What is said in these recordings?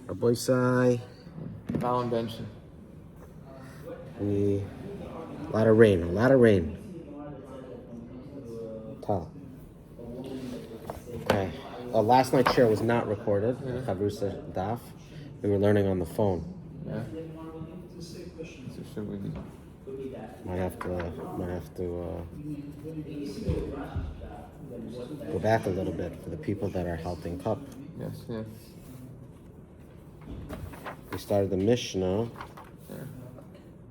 Rabbi Sai. Ballon benching. A lot of rain. Tal. Okay. Last night's share was not recorded. Chavrusa Daf. We were learning on the phone. Yeah. So should we do? Might have to go back a little bit for the people that are helping cup. Yes. We started the Mishnah, Yeah.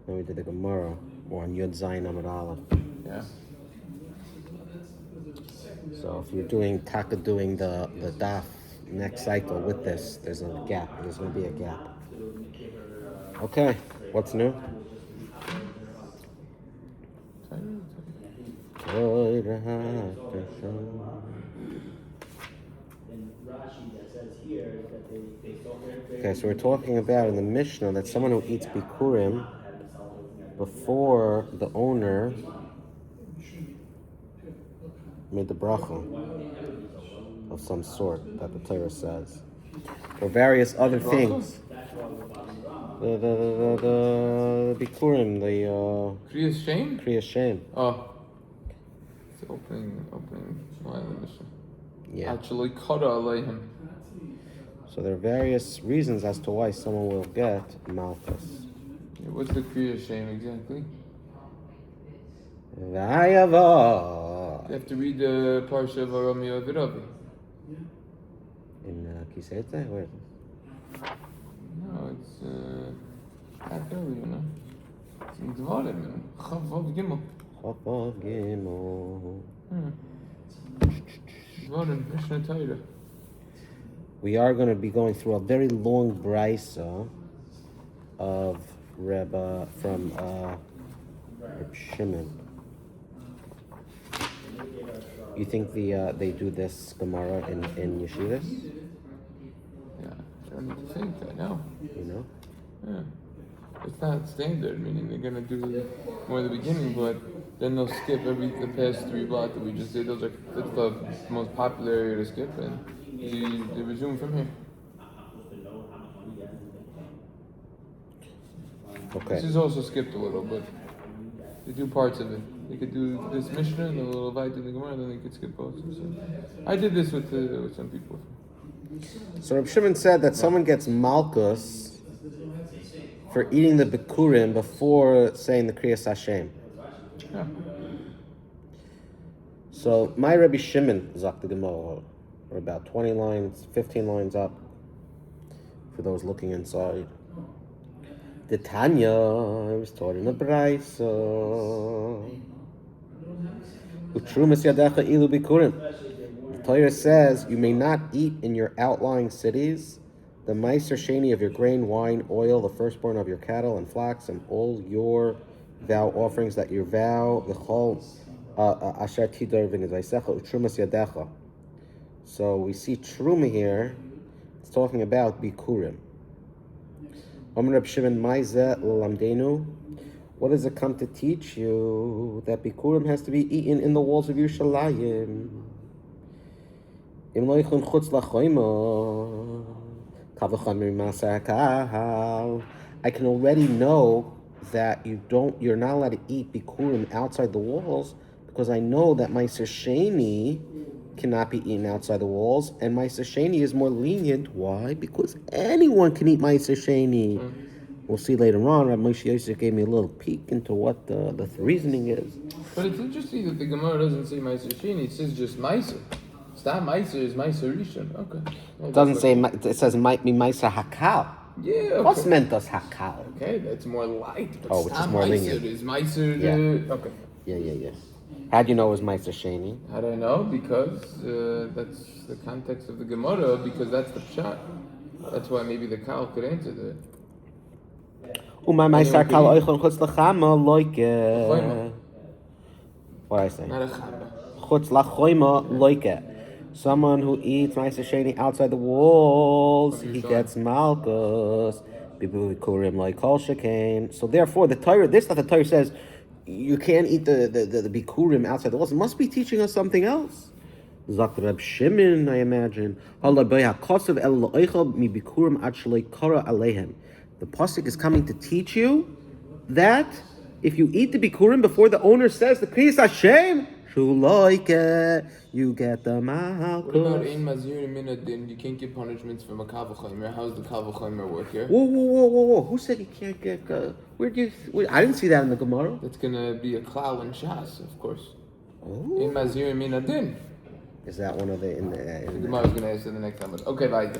then we did the Gemara. We're on Yud Zayin Amud Aleph. Yeah. So if you're doing the daf next cycle with this, there's a gap. There's going to be a gap. Okay, what's new? Okay, so we're talking about in the Mishnah that someone who eats bikurim before the owner made the bracha of some sort that the Torah says, or various other things. The bikurim, the Kriyas Shem? Kriyas Shem. Oh. It's the opening line of the Mishnah. Yeah. Actually, Kara Aleihem. So there are various reasons as to why someone will get Makkos. Yeah, what's the Kriyas Shem exactly? Vayavo. You have to read the Parsha of Arami Rabbi. In Kisete? Where is it? No, it's back earlier, no? It's in Dvarim, Chavav Gimel. Chavav Gimel. Dvarim, Mishnah Torah. We are going to be going through a very long brisa of Rabbi from Reb Shimon. You think they do this Gemara in yeshivas? Yeah, I don't need to think, I know. You know? Yeah. It's not standard, meaning they're gonna do more at the beginning, but then they'll skip the past 3 blocks that we just did. That's the most popular area to skip, and they resume from here. Okay. This is also skipped a little, but they do parts of it. They could do this Mishnah and a little bite in the Gemara, and then they could skip also. So I did this with some people. So Reb Shimon said that someone gets Makkos for eating the bikurim before saying the Kriyas Hashem. Yeah. So my Rabbi Shimon Zak the Gemara, or about 20 lines, 15 lines up, for those looking inside. The Tanya was taught in the Brisa. Utrumas yadecha ilu bikurim. The Torah says you may not eat in your outlying cities the meiser sheni of your grain, wine, oil, the firstborn of your cattle and flax, and all your vow offerings that you vow the whole asher tidor v'nizaisecha utrumas yadecha. So we see truma here. It's talking about bikurim. Reb Shimon Maize Lamdenu. What does it come to teach you? That bikurim has to be eaten in the walls of Yerushalayim. I can already know that you're not allowed to eat bikurim outside the walls, because I know that Meiser Sheni cannot be eaten outside the walls, and Meiser Sheni is more lenient. Why? Because anyone can eat Meiser Sheni. We'll see later on. Rabbi Moshe Yosef gave me a little peek into what the reasoning is. But it's interesting that the Gemara doesn't say Meiser Sheni, it says just Meiser. It's not Meiser, it's Meiser Rishon. Okay. It doesn't say, it says might be Meiser Hakal. Yeah, okay. What's meant as Hakal? Okay, that's more light. But which is more lenient. Is Meiser okay. Yeah. How do you know it was Meiser Sheni? How do I know? Because that's the context of the Gemara, because that's the pshat. That's why maybe the Kal could answer that. What I say? Not a chama. Chutz lachoima loike. Someone who eats Meiser Sheni outside the walls, he gets Malkus. Bikurim like kol shekain. So therefore, the Torah says you can't eat the bikurim outside the walls. It must be teaching us something else. Sagt Reb Shimon, I imagine. The pasuk is coming to teach you that if you eat the bikurim before the owner says the Kriyas Hashem, you get the Makkos. What about ein mazir min adin? You can't give punishments from a kavachomer. How's the kavachomer work here? Whoa! Who said you can't get? I didn't see that in the Gemara. That's gonna be a klal and shas, of course. Oh. Ein mazir min adin. Is that one of the The Gemara is gonna answer the next time. Okay, bye.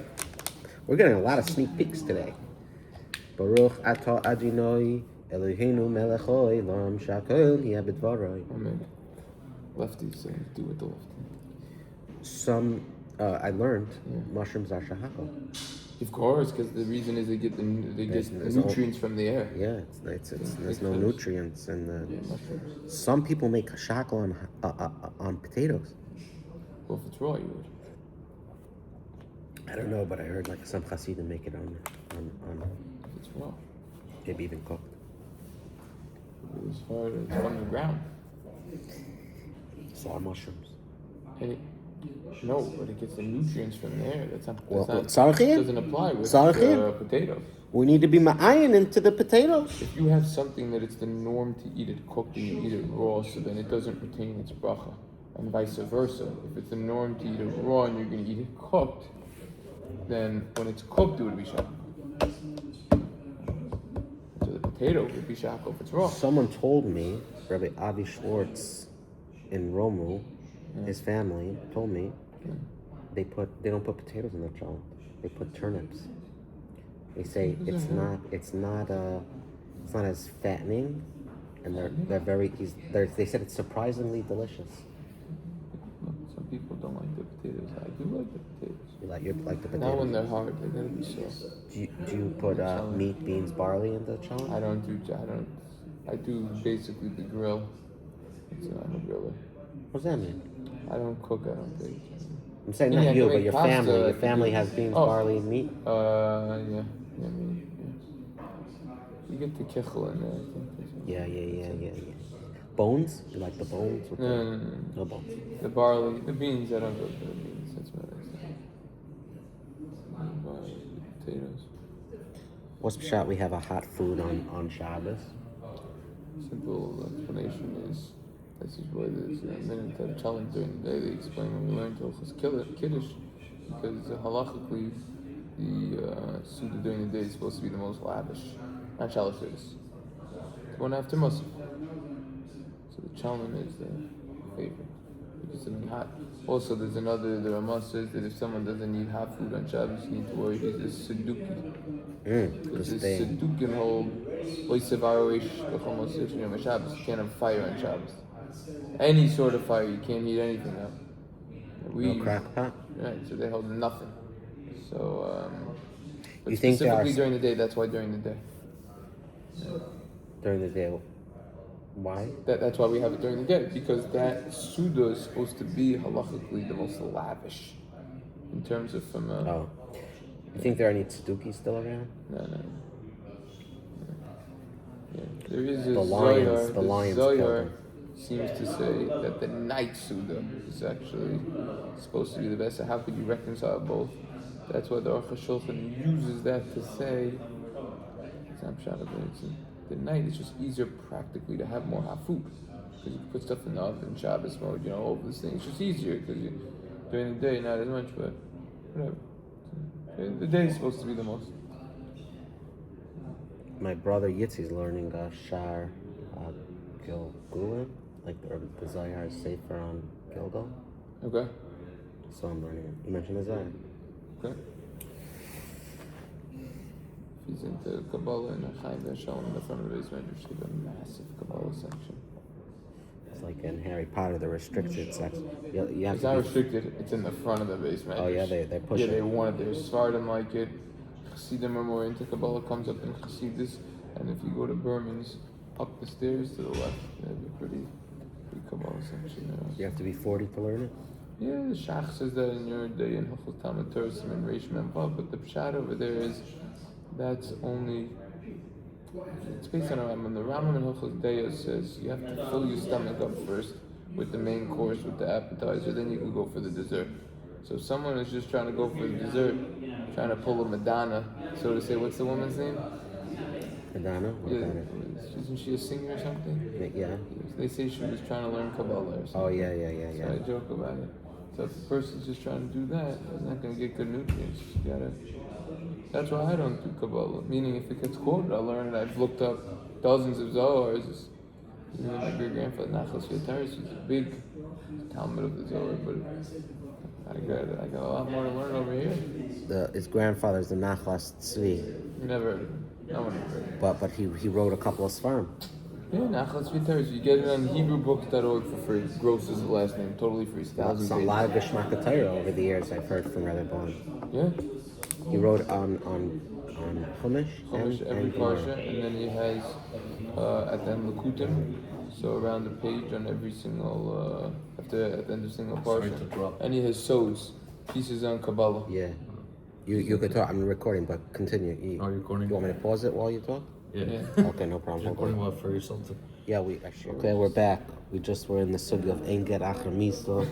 We're getting a lot of sneak peeks today. Baruch atah Adonai Eloheinu melech haolam shakol yeh b'dvaroi. Amen. Lefties do with the left. Some I learned mushrooms are shahako. Of course, because the reason is they get the nutrients from the air. Yeah, there's no nutrients in the. Mushrooms. Some people make shahako on potatoes. Well, if it's raw, you would. I don't know, but I heard like some chassidim make it on If it's raw. maybe even cooked. It was hard. It's from the ground. Saw mushrooms. No, but it gets the nutrients from the air. That doesn't apply with potatoes. We need to be ma'ayin into the potatoes. If you have something that it's the norm to eat it cooked and you eat it raw, so then it doesn't retain its bracha. And vice versa. If it's the norm to eat it raw and you're going to eat it cooked, then when it's cooked, it would be shakal. So the potato would be shakal if it's raw. Someone told me, Rabbi Avi Schwartz in Romu, his family told me, they don't put potatoes in their challah. They put turnips. They say it's not as fattening, and they're very easy. They said it's surprisingly delicious. Some people don't like the potatoes. I do like the potatoes. You like the potatoes? Not when they're hard. They gotta be soft. Do you put meat, beans, barley in the challah? I do basically the grill. I'm a griller. What does that mean? I don't cook. I don't bake. I'm saying not you, but your family. Your family has beans, barley, meat. Yeah, meat. Yeah. You get the kichel in there. I think. Yeah. Bones? You like the bones? No bones. The barley, the beans. I don't go for the beans. That's what I say. Barley, potatoes. What's the shot? We have a hot food on Shabbos. Simple explanation is. This is where there's a minute of challenge during the day. They explain when we learn Hilchos Kiddush, because halachically, the Suda during the day is supposed to be the most lavish, not Shalosh Days. One after Musaf. So the challenge is the favorite, because it's hot. Also, there's the Ramah says that if someone doesn't eat hot food on Shabbos, you need to worry he's a Seduki. Because the Sedukin hold, you can't have fire on Shabbos. Any sort of fire, you can't heat anything up. No crack pot? Right, so they hold nothing. So, but you think specifically during the day, that's why during the day. Yeah. During the day, why? That's why we have it during the day, because that Suda is supposed to be halachically the most lavish in terms of from. You think there are any tzedukis still around? No. Yeah, there is a the lions Zohar seems to say that the night Suda is actually supposed to be the best. So how could you reconcile both? That's why the Aruch HaShulchan uses that to say the night is just easier practically to have more hot food, because you put stuff in the oven, Shabbos mode, all of these things. It's just easier because during the day not as much, but whatever. The day is supposed to be the most. My brother Yitzi's learning Shar Gilgulim, like the Zohar Sefer on Gilgal. Okay. So I'm learning it. You mentioned the Zohar. Okay. He's into Kabbalah and Chaim Veshel in the front of his medrash. They have a massive Kabbalah section. It's like in Harry Potter, the restricted section. You have it's not restricted. It's in the front of the base medrash. Oh yeah, they push it. Yeah, they want it. They're Svardim like it. Chassidim are more into Kabbalah. Comes up in Chassidus, and if you go to Berman's, up the stairs to the left, they have a pretty Kabbalah section there. You have to be 40 to learn it. Yeah, the Shach says that in your day in Hilchos Talmud Torah and Reish Mem Vav, but the pshat over there is that's only. It's based on a Rambam. The Rambam in Hilchos Deya says you have to fill your stomach up first with the main course, with the appetizer, then you can go for the dessert. So if someone is just trying to go for the dessert, trying to pull a Madonna, so to say, what's the woman's name? Madonna? What Yeah, about it? isn't she a singer or something? Yeah. They say she was trying to learn Kabbalah or something. Oh, yeah. So I joke about it. So if the person's just trying to do that, they're not going to get good nutrients. You gotta. That's why I don't do Kabbalah. Meaning, if it gets quoted, I'll learn it. I've looked up dozens of Zohars. You know, my great grandfather Makkos was a big Talmud of the Zohar, but I got a lot more to learn over here. His grandfather's the Nachlas Tzvi. Never heard of him. No one ever heard of him. But he wrote a couple of Sfarim. Yeah, Nachlas Vitaris. You get it on HebrewBooks.org for free. Gross is the last name, totally free. Thousands A lot of Geshmak Torah over the years I've heard from Rabbi Blond. Yeah. He wrote on Chumash Every parsha, and then he has at the end Lakutim, so around the page on every single at the end of single parsha, and he has sows, pieces on Kabbalah. Yeah, you could talk. I'm recording, but continue. Are you recording? You want me to pause it while you talk? Yeah. Okay, no problem. Recording what for yourself? Yeah, we actually. Okay, we're back. We just were in the sugya of Enget Acher Misa,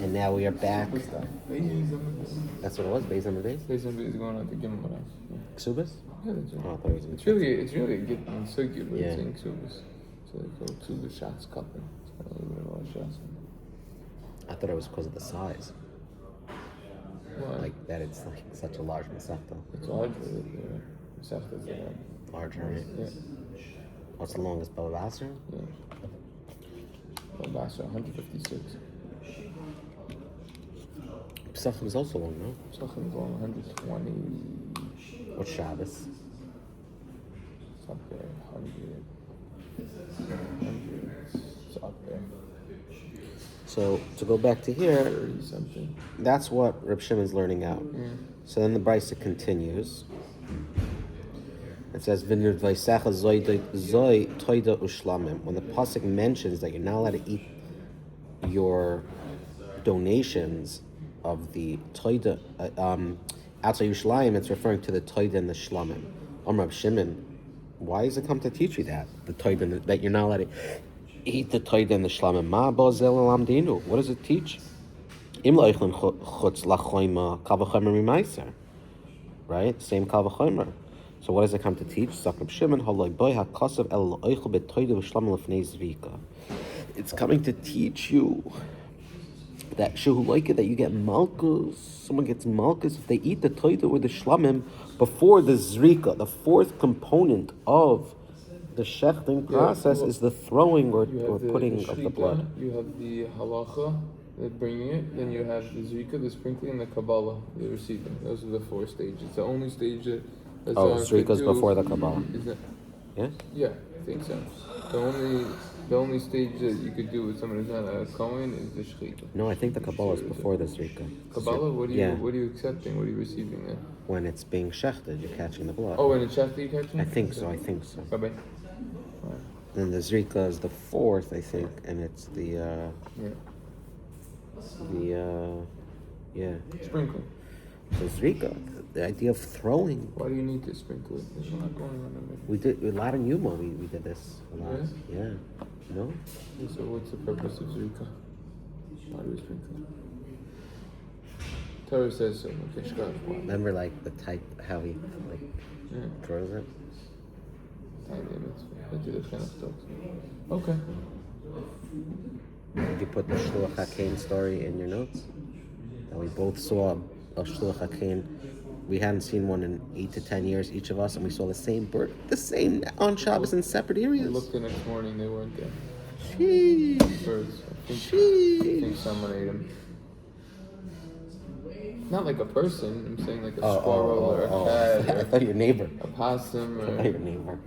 and now we are back. That's what it was. Beis Amud Beis. Beis Amud Beis is going on to Gimel Maras. Ksubas? Yeah, that's right. Oh, I thought it was It's really a good sugya, but it's in Ksubas. So they call Ksubas shots cupping. It's got a little bit of shots. I thought it was because of the size. Why? Like that, it's like such a large masechta. It's larger. Masechtas are Larger, right? Yeah. What's the longest Baba Basra? Yeah. Basra 156. Pesachim is also long, no? Pesachim is on 120. What's Shabbos? It's up there. 100. It's up there. So to go back to here, 30 something. that's what Reb Shimon's learning out. So then the Brisa continues. It says, when the pasuk mentions that you're not allowed to eat your donations of the toida outside Yerushalayim, it's referring to the toida and the shlamim. Reb Shimon, why does it come to teach you that the toida that you're not allowed to eat the toida and the shlamim? Ma bozel elamdinu. What does it teach? Im loichlin chutz lachoima kavachomer mimayser. Right, same kavachomer. So what does it come to teach? It's coming to teach you that that you get Makkos. Someone gets Makkos if they eat the toida or the shlamim before the zrika. The fourth component of the shechting process is the throwing or putting of the blood. You have the halacha, the bringing it. Then you have the zrika, the sprinkling, and the Kabbalah, the receiving. Those are the four stages. It's the only stage that. Zrika's before the Kabbalah. Yes? Yeah, I think so. The only stage that you could do with someone who's not a Kohen is the Shechita. No, I think the Kabbalah is before the Zrika. Kabbalah? What are you accepting? What are you receiving then? When it's being shechted, you're catching the blood. Oh, when it's shechted, you're catching? I think so. Bye-bye. Then the Zrika is the fourth, I think, and it's the Sprinkling. So Zrika, the idea of throwing. Why do you need to sprinkle it? There's not going on. We did a lot in Yuma. We did this a lot. Yeah. No. So what's the purpose of Zrika? Why do we sprinkle it? Torah says so. Okay, remember, like the type how he throws it. Okay. Did you put the Shluach HaKain story in your notes? That we both saw a Shluach HaKain. We hadn't seen one in 8 to 10 years, each of us, and we saw the same bird, the same on Shabbos in separate areas. I looked the next morning, they weren't there. Sheesh. Birds. I think someone ate them. Not like a person, I'm saying like a squirrel or a cat. I thought your neighbor. A possum or... I thought your neighbor.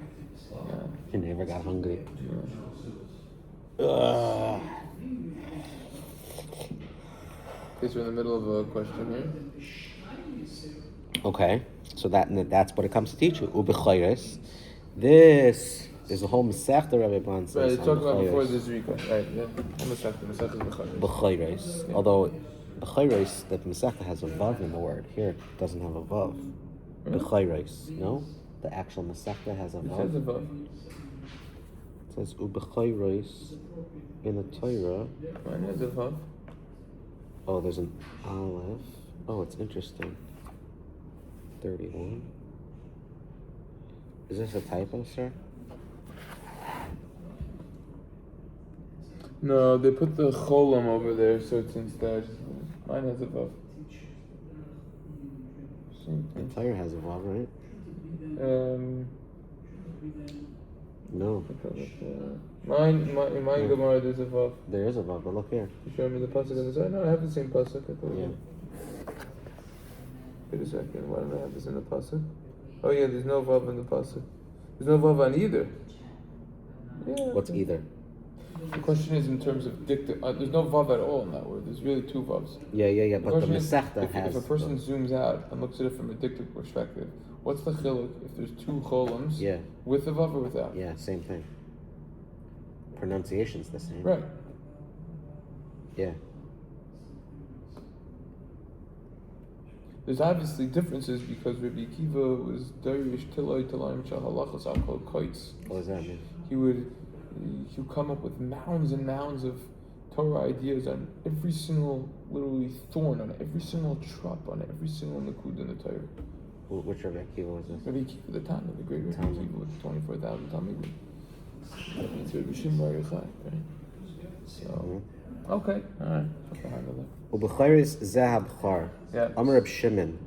Yeah. Your neighbor got hungry. Yeah. Okay, so we're in the middle of a question here. Okay, so that's what it comes to teach you. U'b'chayres. This is a whole Masechta, Rabbi Blond says. Right, it's talking about before the Zrika. Right, yeah. Masechta is B'chayres. Although b'chayres, that Masechta has a vav in the word. Here it doesn't have a vav. B'chayres, no? The actual Masechta has a vav. It says a vav. says Ubechayros in the Torah. Mine has a vav. Oh, there's an aleph. Oh, it's interesting. 31. Is this a typo, sir? No, they put the cholam over there, so it's instead. Mine has a vav. The Torah has a vav, right? No. Mine Gemara, there's a vav. There is a vav, but look here. You show me the pasuk on the side? No, I have the same pasuk. I thought. Yeah. Wait a second. Why don't I have this in the pasuk? Oh yeah, there's no vav in the pasuk. There's no vav on either. Yeah. What's either? The question is in terms of dicta. There's no vav at all in that word. There's really two vavs. Yeah. But the question is, Masechta has. If a person zooms out and looks at it from a dictic perspective, what's the chiluk if there's two cholums? Yeah. With a vav or without? Yeah, same thing. Pronunciation's the same. Right. Yeah. There's obviously differences because Rabbi Kiva was Darish Tiloi Tilaim Shahalachas Akol Koitz. What does that mean? He would come up with mounds and mounds of Torah ideas on every single literally thorn, on every single trop, on every single nakud in the Torah. Which Rabbi Akiva was this? Rabbi Kiva the Tana, the great Rabbi Kiva with 24,000 Talmidim. It's Rabbi Shimon Bar Yochai, right? So, okay, alright. Ubecharis zeh habchar. Yeah. Amar Reb Shimon.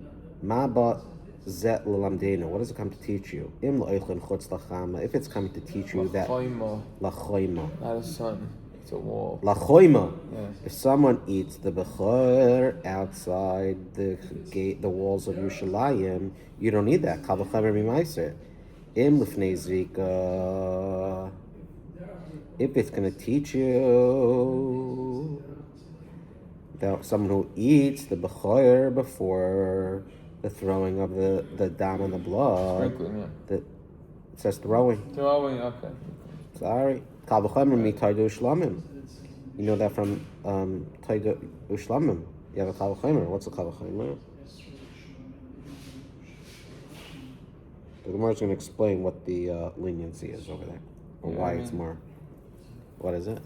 Ma ba zeh l'lamdeinu. What does it come to teach you? Im la'oichlin chutz lachama. If it's coming to teach you that lachoima. Not a sun. It's a wall. Lachoima. Yeah. If someone eats the bechor outside the gate, the walls of Yerushalayim, you don't need that. Kal v'chamer mimaiser. Im lifnei zrika. If it's going to teach you that someone who eats the bechor before the throwing of the dam and the blood, Sprinkling, it says throwing. Throwing, okay. Sorry. Kal v'chamer mi taidu shlamim. You know that from taidu ushlamim. You have a kal v'chamer. What's a kal v'chamer? The Gemara is going to explain what the leniency is over there, or why it's more. What is it?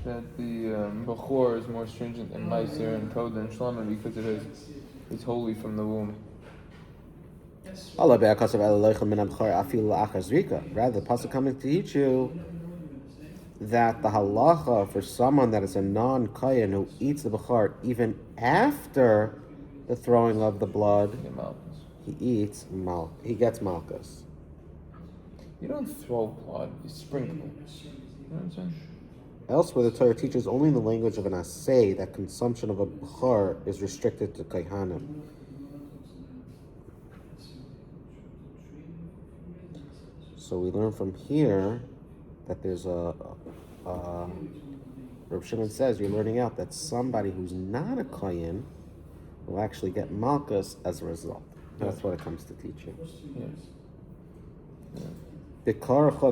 That the Bechor is more stringent than Meiser and Toda and Shlama because it's holy from the womb. Rather, the pasuk coming to teach you that the halacha for someone that is a non-kayan who eats the bechar even after the throwing of the blood, he gets malchus. You don't throw blood, you sprinkle. You know what I'm saying? Elsewhere, the Torah teaches only in the language of an asay that consumption of a bechar is restricted to kaihanim. So we learn from here that there's Reb Shimon says you're learning out that somebody who's not a kohen will actually get malchus as a result. That's what it comes to teaching. Yes. You hear what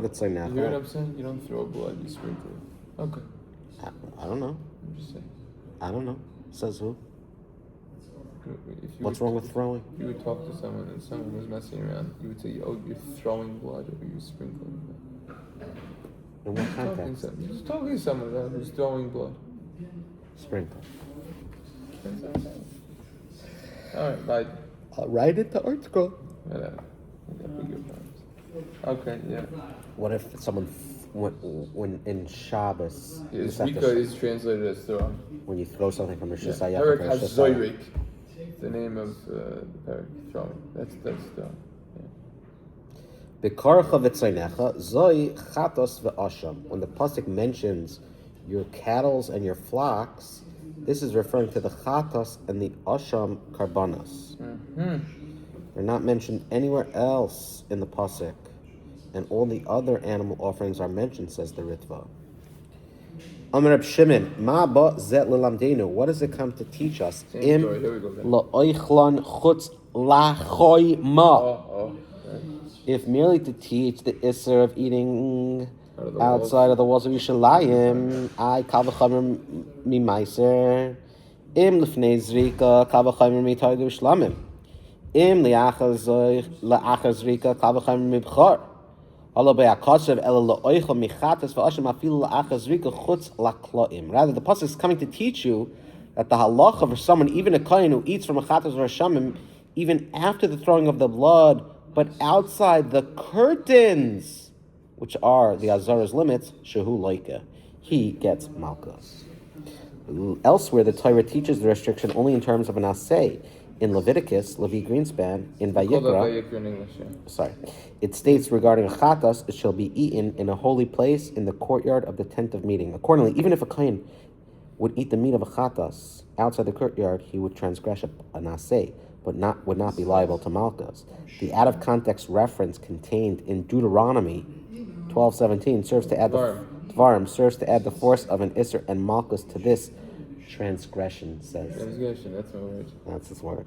I'm saying? You don't throw blood, you sprinkle it. Okay. I don't know. I'm just saying. I don't know. Says who? What's wrong with throwing? If you would talk to someone and someone was messing around, you would say, "Oh, you're throwing blood, or you're sprinkling blood." In what context? Just talking to someone who's throwing blood. Sprinkle. All right, bye. I'll write it to article. Whatever. We got bigger problems. Okay, yeah. What if someone, when in Shabbos, Rika is translated as throw. when you throw something from a shesayach, Eric has Zoyrik. The name of the parak, throwing. That's throwing. When the pasuk mentions your cattle and your flocks, this is referring to the chatos and the asham karbanos. They're not mentioned anywhere else in the pasuk, and all the other animal offerings are mentioned, says the Ritva. Amar Reb Shimon, ma ba zet lelamdeinu. What does it come to teach us? Im la'oichlan chutz lachoyma. If merely to teach the isser of eating outside of the walls of Yerushalayim, I kal v'chamer mi meiser. Im lifnei zrika kal v'chamer mi taidu shlamim. Im la'achar zrika kal v'chamer mi b'char. Rather, the pasuk is coming to teach you that the halacha for someone, even a kohen who eats from a chatas or a shamim, even after the throwing of the blood, but outside the curtains, which are the azara's limits, shehu loika, he gets malchus. Elsewhere, the Torah teaches the restriction only in terms of an asay. In Leviticus, Levi Greenspan, in Vayikra, in English, yeah. It states regarding a chatas, it shall be eaten in a holy place in the courtyard of the tent of meeting. Accordingly, even if a kohen would eat the meat of a chatas outside the courtyard, he would transgress an asay, but would not be liable to malchus. The out of context reference contained in Deuteronomy 12:17 serves to add the force of an isser and malchus to this transgression. Says transgression. That's my word. That's his word.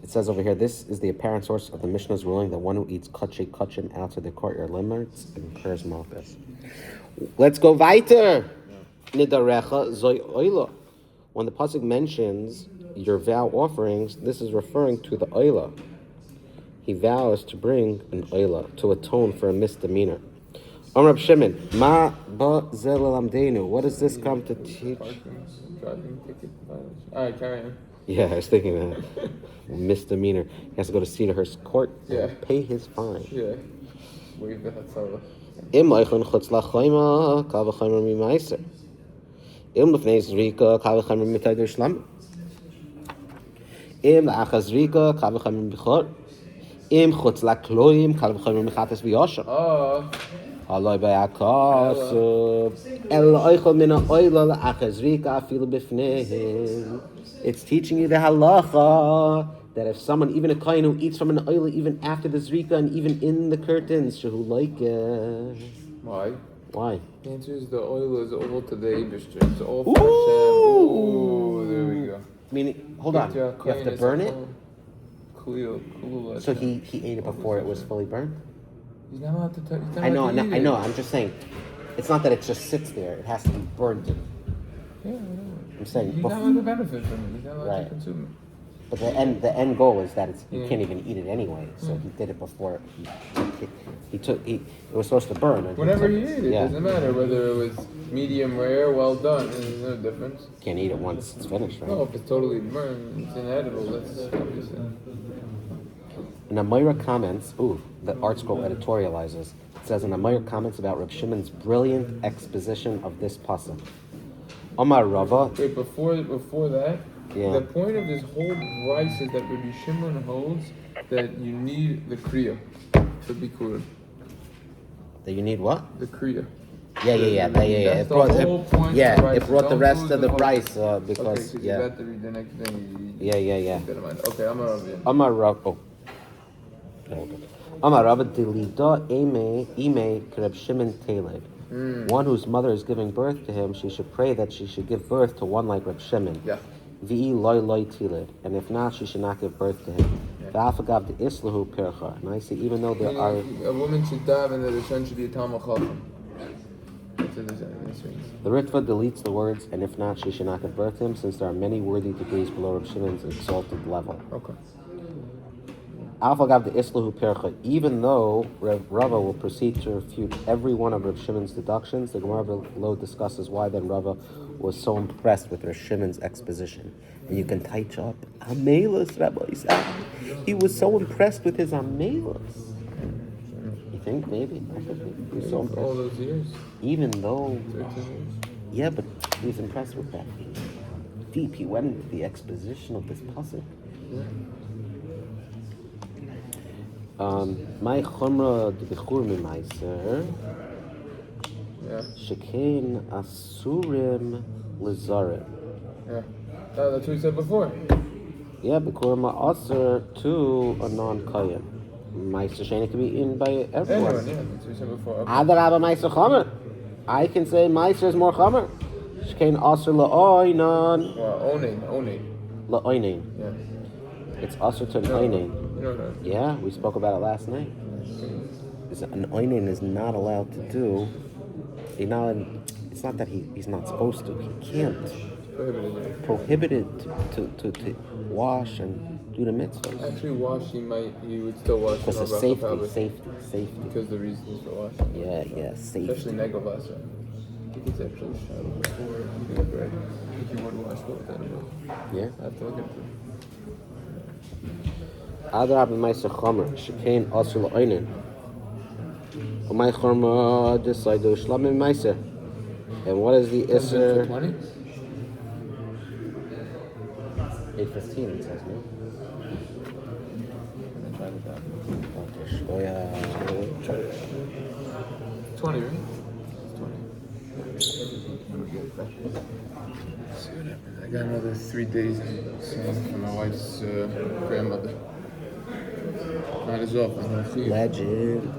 It says over here, this is the apparent source of the Mishnah's ruling that one who eats kachim outside the courtyard limits incurs malchus. Let's go weiter. Nidarecha zoy oila. When the pasuk mentions your vow offerings, this is referring to the oila. He vows to bring an oila to atone for a misdemeanor. Reb Shimon, ma ba zelalamdenu. What does this come to teach? Driving ticket violation. All right, carry on. Yeah, I was thinking that. Misdemeanor. He has to go to Cedarhurst Court and pay his fine. Yeah. Wave the hatzala. Im leichon chutz lachayma kal v'chayma mimaiser. Im lefnei zrika kal v'chayma mitayder shlam. Im la'achaz zrika kal v'chayma bichor. Im chutz lakloim kal v'chayma michatas v'yosha. Haloi ba'akasub. El oichol min ha'oila la'achaz zrika afilu b'fnehim. It's teaching you the halacha that if someone, even a kohen who eats from an oil, even after the zrika and even in the curtains, shehu like Why? Why? The answer is the oil is all to the Eibishter. It's all for Hashem. Ooh, there we go. Meaning, hold on, you have to burn it? Cool. So he ate it before it was fully burned? He's not allowed to touch it. I know, I'm just saying, it's not that it just sits there, it has to be burnt. Yeah, I know. I'm saying he's not allowed to benefit from it. He's not allowed to consume it. But the end goal is that you can't even eat it anyway. So he did it before it was supposed to burn. Whenever he ate it, doesn't matter whether it was medium rare, well done. There's no difference. Can't eat it once it's finished, right? No, if it's totally burned, it's inedible. That's obviously. And Amira comments. The Art Scroll editorializes. It says, and Amira comments about Reb Shimon's brilliant exposition of this pasuk. Omar Rava. Wait, before that. Yeah. The point of this whole rice is that Rabbi Shimon holds that you need the kriya to be Kuran. That you need what? The kriya. Yeah. That's the whole point. It brought the rest of the rice because you got to read the next thing. Yeah. Keep that in mind. Okay, Amar Rav. Amar Rav Dilida Ime Reb Shimon Taleb. One whose mother is giving birth to him, she should pray that she should give birth to one like Reb Shimon. Yeah. V'i loy tilid, and if not, she should not give birth to him. V'afagav de islahu pircha. And I see, even though there are a woman should dive and the son should be a Talmud Chacham. The Ritva deletes the words, and if not, she should not give birth to him, since there are many worthy degrees below Reb Shimon's exalted level. Okay. Alfagav de islahu pircha. Even though Rava will proceed to refute every one of Reb Shimon's deductions, the Gemara below discusses why then Rava was so impressed with Reb Shimon's exposition. And you can touch up Amelis, Rabbi said. He was so impressed with his Amelis. You think maybe? He was so impressed. All those years. Even though, 13 years. yeah, but he was impressed with that. Deep, he went into the exposition of this pasuk. My chumra de bechur mimaiser. Shekein asurim lezarim. Yeah. That's what we said before. Yeah, bechur ma'aser to a non-kayim. Meiser sheni can be eaten by everyone. Anyone, yeah. That's what we said before. Adarabba meiser chamer. I can say meiser is more chamer. Shekein aser la'oinan. Well, onein. La'oinin. Yeah. It's aser to an oinin. No. Yeah, we spoke about it last night. An oinin is not allowed to do. It's not that he's not supposed to. He can't. Prohibited. Prohibited to wash and do the mitzvahs. Actually, wash, he would still wash. Because of safety. Because the reasons for washing. Yeah, safety. Especially Negavasa. I think it's actually shot before the bread. If you would wash both animals. Yeah. I have to look into it. Adrab Meiser Chomer, Shekain Asr La'oinen. Umay Chorma Desaidu Shlamim Meiser. And what is the Isser? 20? 8:15 it says, no? Try with that. Oh yeah. 20, right? It's 20. See what happens. I got another 3 days for my wife's grandmother. Not as often. Legend.